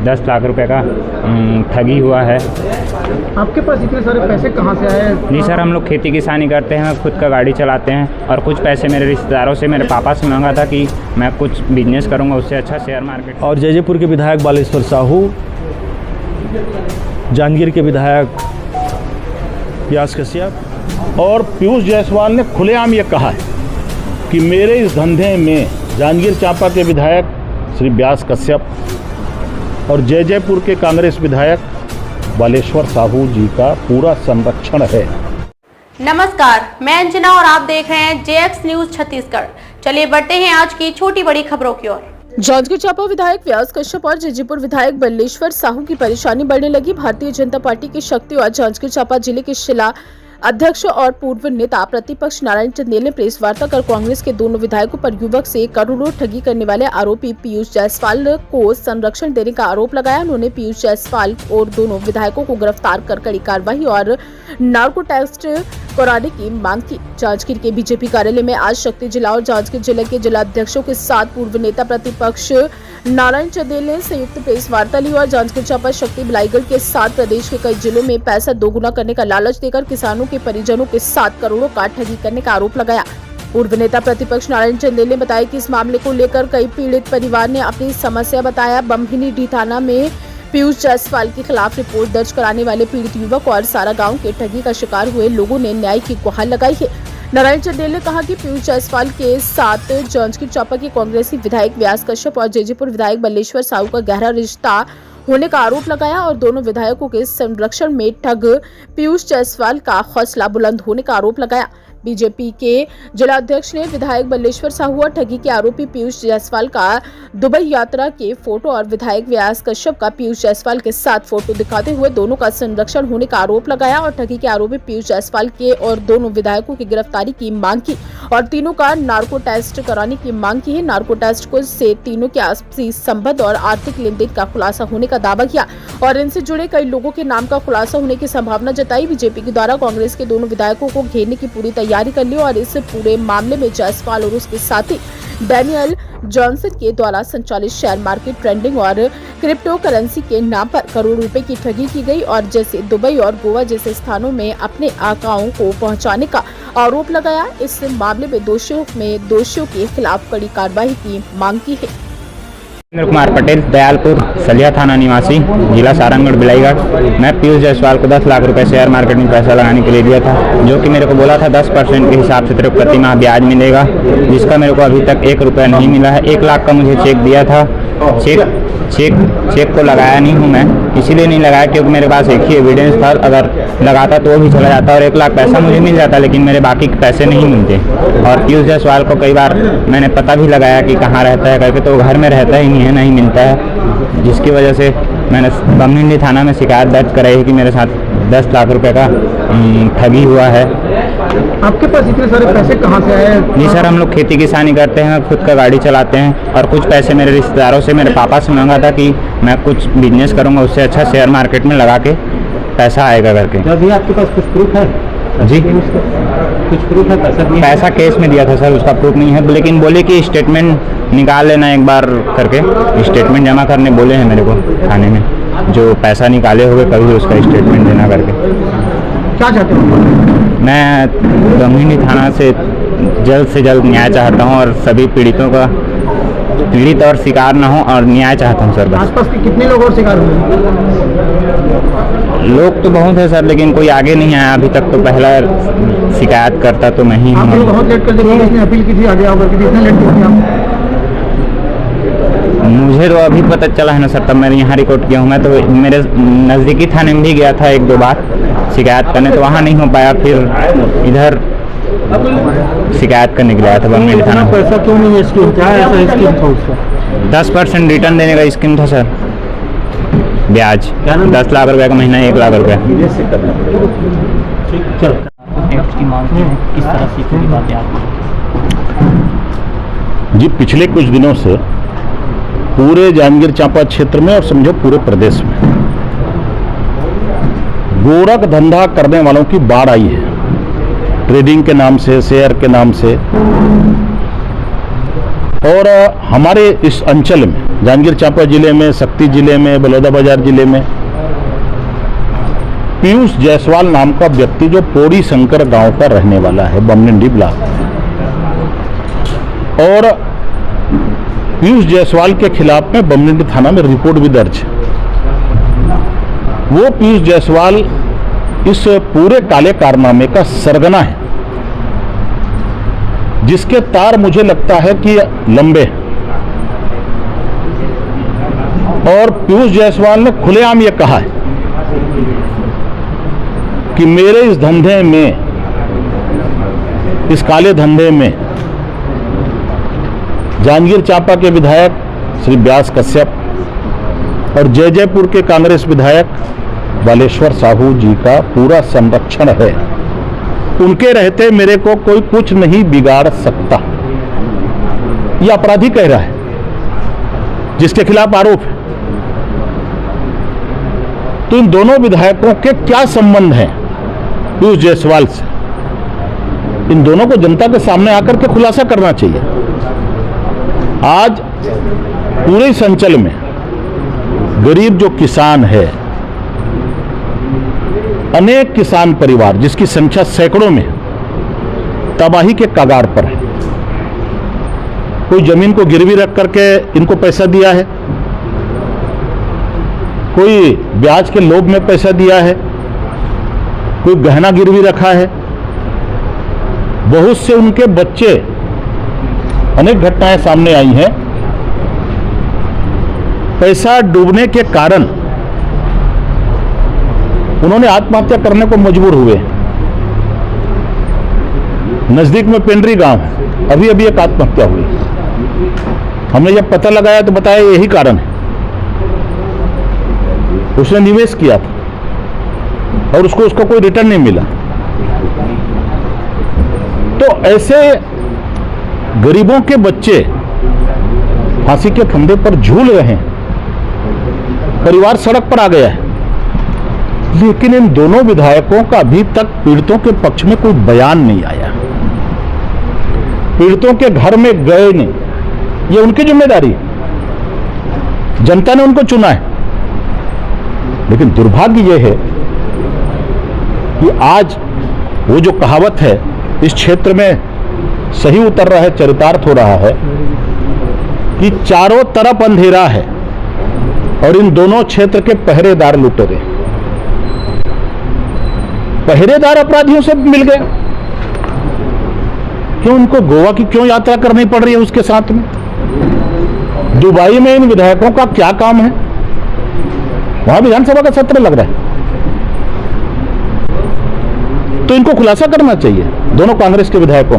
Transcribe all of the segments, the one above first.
10 लाख रुपए का ठगी हुआ है। आपके पास इतने सारे पैसे कहाँ से आए? नहीं सर, हम लोग खेती किसानी करते हैं, खुद का गाड़ी चलाते हैं और कुछ पैसे मेरे रिश्तेदारों से, मेरे पापा से मांगा था कि मैं कुछ बिजनेस करूंगा, उससे अच्छा शेयर मार्केट। और जयजयपुर के विधायक बालेश्वर साहू, जांजगीर के विधायक व्यास कश्यप और पीयूष जायसवाल ने खुलेआम ये कहा है कि मेरे इस धंधे में जांजगीर चांपा के विधायक श्री व्यास कश्यप और जयजयपुर के कांग्रेस विधायक बालेश्वर साहू जी का पूरा संरक्षण है। नमस्कार, मैं अंजना और आप देख रहे हैं JX न्यूज छत्तीसगढ़। चलिए बढ़ते हैं आज की छोटी बड़ी खबरों की ओर। जांजगीर चांपा विधायक व्यास कश्यप और जयजयपुर विधायक बालेश्वर साहू की परेशानी बढ़ने लगी। भारतीय जनता पार्टी के शक्ति और जांजगीर चांपा जिले के शिला अध्यक्ष और पूर्व नेता प्रतिपक्ष नारायण चंदेल ने प्रेस वार्ता कर कांग्रेस के दोनों विधायकों पर युवक से करोड़ों ठगी करने वाले आरोपी पीयूष जायसवाल को संरक्षण देने का आरोप लगाया। उन्होंने पीयूष जायसवाल और दोनों विधायकों को गिरफ्तार कर कड़ी कार्रवाई और नार्को टेस्ट कराने की मांग की। जांजगीर के बीजेपी कार्यालय में आज शक्ति जिला और जांजगीर जिले के जिला अध्यक्षों के साथ पूर्व नेता प्रतिपक्ष नारायण चंदेल ने संयुक्त प्रेस वार्ता ली और जांजगीर चांपा शक्ति बिलाईगढ़ के साथ प्रदेश के कई जिलों में पैसा दोगुना करने का लालच देकर किसानों के परिजनों के साथ करोड़ों का ठगी करने का आरोप लगाया। पूर्व नेता प्रतिपक्ष नारायण चंदेल ने बताया कि इस मामले को लेकर कई पीड़ित परिवार ने अपनी समस्या बताया। बम्हिनी थाना में पीयूष जायसवाल के खिलाफ रिपोर्ट दर्ज कराने वाले पीड़ित युवक और सारा गांव के ठगी का शिकार हुए लोगों ने न्याय की गुहार लगाई है। नारायण चंदेल ने कहा कि पीयूष जायसवाल के साथ जांजगीर चांपा के कांग्रेसी विधायक व्यास कश्यप और जयजयपुर विधायक बालेश्वर साहू का गहरा रिश्ता होने का आरोप लगाया और दोनों विधायकों के संरक्षण में ठग पीयूष जायसवाल का हौसला बुलंद होने का आरोप लगाया। बीजेपी के जिला अध्यक्ष ने विधायक बालेश्वर साहू और ठगी के आरोपी पीयूष जायसवाल का दुबई यात्रा के फोटो और विधायक व्यास कश्यप का पीयूष जायसवाल के साथ फोटो दिखाते हुए दोनों का संरक्षण होने का आरोप लगाया और ठगी के आरोपी पीयूष जायसवाल के और दोनों विधायकों की गिरफ्तारी की मांग की और तीनों का नार्को टेस्ट कराने की मांग की है। नार्को टेस्ट को से तीनों के आपसी संबंध और आर्थिक लेन देन का खुलासा होने का दावा किया और इनसे जुड़े कई लोगों के नाम का खुलासा होने की संभावना जताई। बीजेपी के द्वारा कांग्रेस के दोनों विधायकों को घेरने की पूरी तैयारी कर ली और इस पूरे मामले में जायसवाल और उसके साथी डैनियल जॉनसन के द्वारा संचालित शेयर मार्केट ट्रेडिंग और क्रिप्टो करेंसी के नाम पर करोड़ रुपए की ठगी की गई और जैसे दुबई और गोवा जैसे स्थानों में अपने आकाओं को पहुंचाने का आरोप लगाया। इस मामले में दोषियों के खिलाफ कड़ी कार्रवाई की मांग की है। नरेंद्र कुमार पटेल, दयालपुर सलिया थाना निवासी, जिला सारंगगढ़ बिलाईगढ़। मैं पीयूष जायसवाल को 10 लाख रुपए शेयर मार्केट में पैसा लगाने के लिए दिया था, जो कि मेरे को बोला था 10% के हिसाब से तेरे को प्रति माह ब्याज मिलेगा, जिसका मेरे को अभी तक 1 रुपया नहीं मिला है। 1 लाख का मुझे चेक दिया था। चेक को लगाया नहीं हूँ मैं, इसीलिए नहीं लगाया क्योंकि मेरे पास एक ही एविडेंस था। अगर लगाता तो वो भी चला जाता और 1 लाख पैसा मुझे मिल जाता, लेकिन मेरे बाकी के पैसे नहीं मिलते। और पीयूष जायसवाल को कई बार मैंने पता भी लगाया कि कहाँ रहता है करके, तो घर में रहता ही नहीं है, नहीं मिलता है, जिसकी वजह से मैंने बम्हिनी थाना में शिकायत दर्ज कराई है कि मेरे साथ 10 लाख रुपए का ठगी हुआ है। आपके पास इतने सारे पैसे कहाँ से आए? नहीं सर, हम लोग खेती किसानी करते हैं, खुद का गाड़ी चलाते हैं और कुछ पैसे मेरे रिश्तेदारों से, मेरे पापा से मांगा था कि मैं कुछ बिजनेस करूंगा, उससे अच्छा शेयर मार्केट में लगा के पैसा आएगा करके। अभी आपके पास कुछ प्रूफ है? जी, कुछ प्रूफ है? पैसा केस में दिया था सर, उसका प्रूफ नहीं है, लेकिन बोले कि स्टेटमेंट निकाल लेना एक बार करके। स्टेटमेंट जमा करने बोले हैं मेरे को थाने में, जो पैसा निकाले हुए कभी उसका स्टेटमेंट देना करके। क्या चाहते हो? मैं बम्हिनी थाना से जल्द न्याय चाहता हूं और सभी पीड़ितों का पीड़ित और शिकार न हो और न्याय चाहता हूं सर। आसपास के कितने लोग और शिकार हुए? लोग तो बहुत है सर, लेकिन कोई आगे नहीं आया अभी तक। तो पहला शिकायत करता तो मैं ही हूँ। बहुत लेट कर दिया, इसने अपील की थी आगे होकर के, इतना लेट किया आप? मुझे तो अभी पता चला है ना सर, तब मैंने यहाँ रिकॉर्ड किया हूँ। मैं तो मेरे नज़दीकी थाने में भी गया था 1-2 बार शिकायत करने, तो वहाँ नहीं हो पाया, फिर इधर शिकायत करने के लिए आया था बम्हिनी थाना। पैसा क्यों नहीं है? स्कीम क्या है? ऐसा स्कीम था उसका? 10% रिटर्न देने का स्कीम था सर, ब्याज 10 लाख रुपए का महीना, 1 लाख रुपया। जी, पिछले कुछ दिनों से पूरे जांजगीर चांपा क्षेत्र में और समझो पूरे प्रदेश में गोरख धंधा करने वालों की बाढ़ आई है। ट्रेडिंग के नाम से, शेयर के नाम से। और हमारे इस अंचल में जांजगीर चांपा जिले में, शक्ति जिले में, बलौदाबाजार जिले में पीयूष जायसवाल नाम का व्यक्ति जो पोड़ी शंकर गांव का रहने वाला है, बमनिंडी ब्लॉक, और पीयूष जायसवाल के खिलाफ में बमनिंडी थाना में रिपोर्ट भी दर्ज है। वो पीयूष जायसवाल इस पूरे काले कारनामे का सरगना है, जिसके तार मुझे लगता है कि लंबे, और पीयूष जायसवाल ने खुलेआम ये कहा है कि मेरे इस धंधे में, इस काले धंधे में जांजगीर चांपा के विधायक श्री व्यास कश्यप और जयपुर के कांग्रेस विधायक बालेश्वर साहू जी का पूरा संरक्षण है। उनके रहते मेरे को कोई कुछ नहीं बिगाड़ सकता, यह अपराधी कह रहा है जिसके खिलाफ आरोप है। तो इन दोनों विधायकों के क्या संबंध हैं पीयूष जायसवाल से, इन दोनों को जनता के सामने आकर के खुलासा करना चाहिए। आज पूरे इस अंचल में गरीब जो किसान है, अनेक किसान परिवार जिसकी संख्या सैकड़ों में, तबाही के कगार पर है। कोई जमीन को गिरवी रख करके इनको पैसा दिया है, कोई ब्याज के लोभ में पैसा दिया है, कोई गहना गिरवी रखा है। बहुत से उनके बच्चे, अनेक घटनाएं सामने आई हैं, पैसा डूबने के कारण उन्होंने आत्महत्या करने को मजबूर हुए। नजदीक में पेंड्री गांव है, अभी अभी एक आत्महत्या हुई। हमने जब पता लगाया तो बताया यही कारण है, उसने निवेश किया था और उसको कोई रिटर्न नहीं मिला। तो ऐसे गरीबों के बच्चे फांसी के फंदे पर झूल रहे हैं, परिवार सड़क पर आ गया है। लेकिन इन दोनों विधायकों का अभी तक पीड़ितों के पक्ष में कोई बयान नहीं आया, पीड़ितों के घर में गए नहीं। ये उनकी जिम्मेदारी है, जनता ने उनको चुना है। लेकिन दुर्भाग्य यह है कि आज वो जो कहावत है इस क्षेत्र में सही उतर रहा है, चरितार्थ हो रहा है कि चारों तरफ अंधेरा है और इन दोनों क्षेत्र के पहरेदार लुटेरे, पहरेदार अपराधियों से मिल गए। क्यों उनको गोवा की क्यों यात्रा करनी पड़ रही है उसके साथ में? दुबई में इन विधायकों का क्या काम है? वहां विधानसभा का सत्र लग रहा है। तो इनको खुलासा करना चाहिए दोनों कांग्रेस के विधायकों।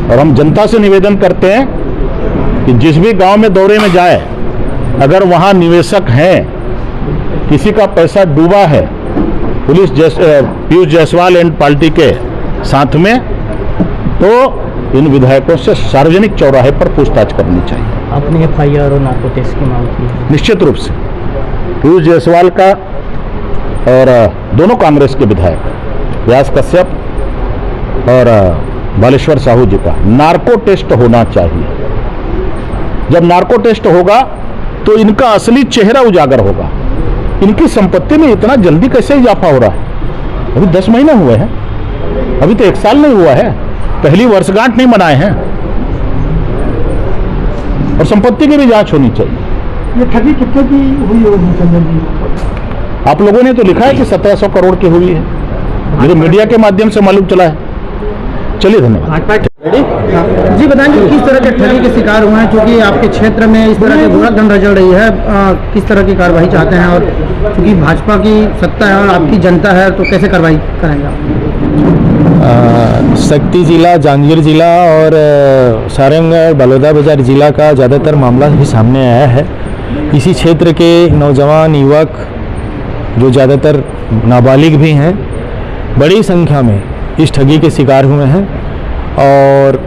और हम जनता से निवेदन करते हैं कि जिस भी गांव में दौरे में जाए, अगर वहां निवेशक हैं, किसी का पैसा डूबा है police Piyush Jaiswal and party के साथ में, तो इन विधायकों से सार्वजनिक चौराहे पर पूछताछ करनी चाहिए। आपने FIR और नार्को टेस्ट की मांग की? निश्चित रूप से पीयूष जायसवाल का और दोनों कांग्रेस के विधायक व्यास कश्यप और बालेश्वर साहू जी का नार्को टेस्ट होना चाहिए। जब नार्को टेस्ट होगा तो इनका असली चेहरा उजागर होगा। इनकी संपत्ति में इतना जल्दी कैसे इजाफा हो रहा है? अभी 10 महीने हुए हैं, अभी तो 1 साल नहीं हुआ है, पहली वर्षगांठ नहीं मनाए हैं। और संपत्ति की भी जांच होनी चाहिए। ये ठगी कितने की हुई होगी चंदन जी? आप लोगों ने तो लिखा है कि 1700 करोड़ की हुई है, मुझे मीडिया के माध्यम से मालूम चला है। चलिए, धन्यवाद। जी बताएंगे किस तरह के ठगी के शिकार हुए हैं, क्योंकि आपके क्षेत्र में इस तरह की धोखाधड़ी रचल रही है, किस तरह की कार्रवाई चाहते हैं? और क्योंकि भाजपा की सत्ता है और आपकी जनता है, तो कैसे कार्रवाई करेंगे आप? शक्ति जिला, जांजगीर जिला और सारंग बलौदाबाजार जिला का ज़्यादातर मामला ही सामने आया है। इसी क्षेत्र के नौजवान युवक जो ज़्यादातर नाबालिग भी हैं, बड़ी संख्या में इस ठगी के शिकार हुए हैं और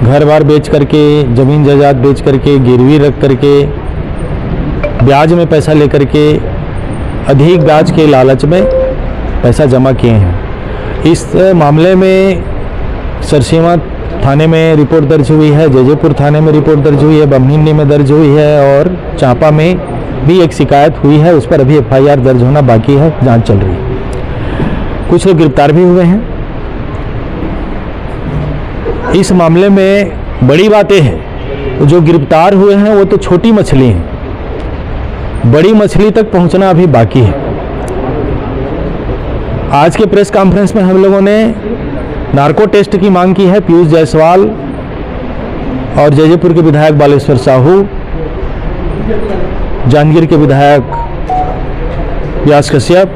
घर बार बेच करके, ज़मीन जायदाद बेच करके, गिरवी रख करके, ब्याज में पैसा लेकर के, अधिक ब्याज के लालच में पैसा जमा किए हैं। इस मामले में सरसीमा थाने में रिपोर्ट दर्ज हुई है, जयजयपुर थाने में रिपोर्ट दर्ज हुई है, बमनिन्नी में दर्ज हुई है और चांपा में भी एक शिकायत हुई है। उस पर अभी FIR दर्ज होना बाकी है, जांच चल रही है। कुछ लोग गिरफ्तार भी हुए हैं। इस मामले में बड़ी बातें हैं, जो गिरफ्तार हुए हैं वो तो छोटी मछली हैं, बड़ी मछली तक पहुंचना अभी बाकी है। आज के प्रेस कॉन्फ्रेंस में हम लोगों ने नार्को टेस्ट की मांग की है। पीयूष जायसवाल और जयजयपुर के विधायक बालेश्वर साहू, जांजगीर के विधायक व्यास कश्यप,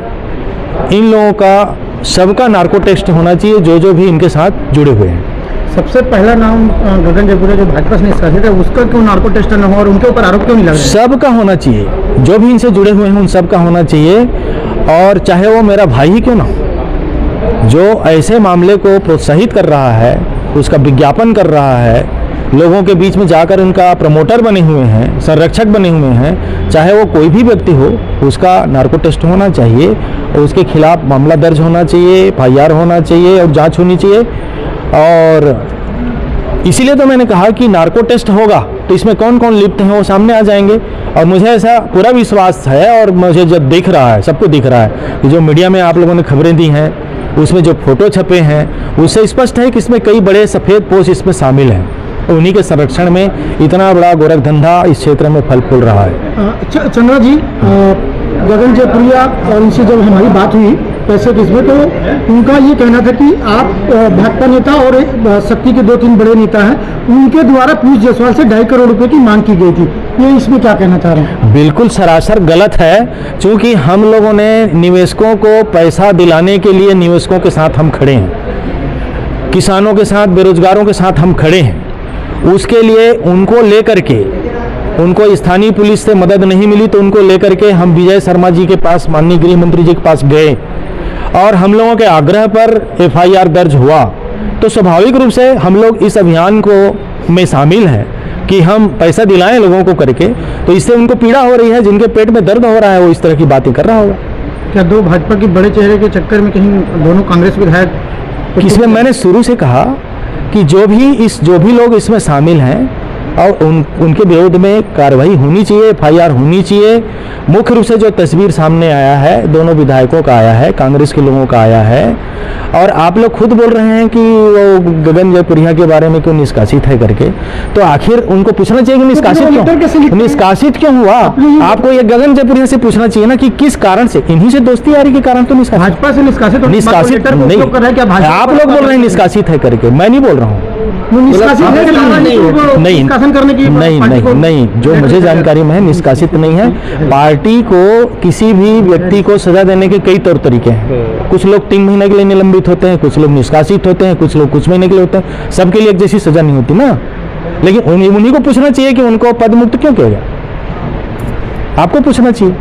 इन लोगों का सबका नार्को टेस्ट होना चाहिए, जो भी इनके साथ जुड़े हुए हैं। सबसे पहला नाम गगन जयपुरिया जो भाजपा से निष्कासित है, उसका क्यों नार्को टेस्ट न हो और उनके ऊपर आरोप क्यों नहीं लग रहा है? सबका होना चाहिए, जो भी इनसे जुड़े हुए हैं उन सबका होना चाहिए, और चाहे वो मेरा भाई ही क्यों ना हो। जो ऐसे मामले को प्रोत्साहित कर रहा है, उसका विज्ञापन कर रहा है, लोगों के बीच में जाकर उनका प्रमोटर बने हुए हैं, संरक्षक बने हुए हैं, चाहे वो कोई भी व्यक्ति हो, उसका नार्को टेस्ट होना चाहिए और उसके खिलाफ मामला दर्ज होना चाहिए, FIR होना चाहिए और जांच होनी चाहिए। और इसीलिए तो मैंने कहा कि नार्को टेस्ट होगा तो इसमें कौन कौन लिप्त हैं वो सामने आ जाएंगे। और मुझे ऐसा पूरा विश्वास है, और मुझे जब दिख रहा है, सबको दिख रहा है कि जो मीडिया में आप लोगों ने खबरें दी हैं, उसमें जो फोटो छपे हैं, उससे स्पष्ट है कि इसमें कई बड़े सफ़ेद पोष इसमें शामिल हैं। उन्हीं के संरक्षण में इतना बड़ा गोरख धंधा इस क्षेत्र में फल फूल रहा है। चंद्रा जी, गगन जयपुरिया और इनसे जब हमारी बात हुई पैसे किसमें, तो उनका ये कहना था कि आप भाजपा नेता और शक्ति के 2-3 बड़े नेता हैं, उनके द्वारा पीयूष जायसवाल से 2.5 करोड़ रुपए की मांग की गई थी। ये इसमें क्या कहना चाह रहे हैं? बिल्कुल सरासर गलत है, क्योंकि हम लोगों ने निवेशकों को पैसा दिलाने के लिए निवेशकों के साथ हम खड़े हैं, किसानों के साथ, बेरोजगारों के साथ हम खड़े हैं। उसके लिए उनको लेकर के, उनको स्थानीय पुलिस से मदद नहीं मिली तो उनको लेकर के हम विजय शर्मा जी के पास, माननीय गृह मंत्री जी के पास गए और हम लोगों के आग्रह पर FIR दर्ज हुआ। तो स्वाभाविक रूप से हम लोग इस अभियान को में शामिल हैं कि हम पैसा दिलाएं लोगों को करके, तो इससे उनको पीड़ा हो रही है, जिनके पेट में दर्द हो रहा है वो इस तरह की बातें कर रहा होगा। क्या दो भाजपा के बड़े चेहरे के चक्कर में कहीं दोनों कांग्रेस विधायक? इसमें मैंने शुरू से कहा कि जो भी लोग इसमें शामिल हैं और उनके विरोध में कार्रवाई होनी चाहिए, FIR होनी चाहिए। मुख्य रूप से जो तस्वीर सामने आया है, दोनों विधायकों का आया है, कांग्रेस के लोगों का आया है, और आप लोग खुद बोल रहे हैं कि वो गगन जयपुरिया के बारे में क्यों निष्कासित है करके, तो आखिर उनको पूछना चाहिए कि निष्कासित क्यों हुआ। आपको ये गगन जयपुरिया से पूछना चाहिए ना कि किस कारण से, इन्हीं से दोस्ती यारी के कारण तो भाजपा से निष्कासित नहीं। आप लोग बोल रहे हैं निष्कासित है करके, मैं नहीं बोल रहा हूँ। नहीं, जो मुझे जानकारी में है निष्कासित नहीं है। पार्टी को किसी भी व्यक्ति को सजा देने के कई तौर तरीके हैं। कुछ लोग 3 महीने के लिए निलंबित होते हैं, कुछ लोग निष्कासित होते हैं, कुछ लोग कुछ महीने के लिए होते हैं। सबके लिए एक जैसी सजा नहीं होती ना, लेकिन उन्हीं को पूछना चाहिए कि उनको पद मुक्त क्यों किया गया, आपको पूछना चाहिए।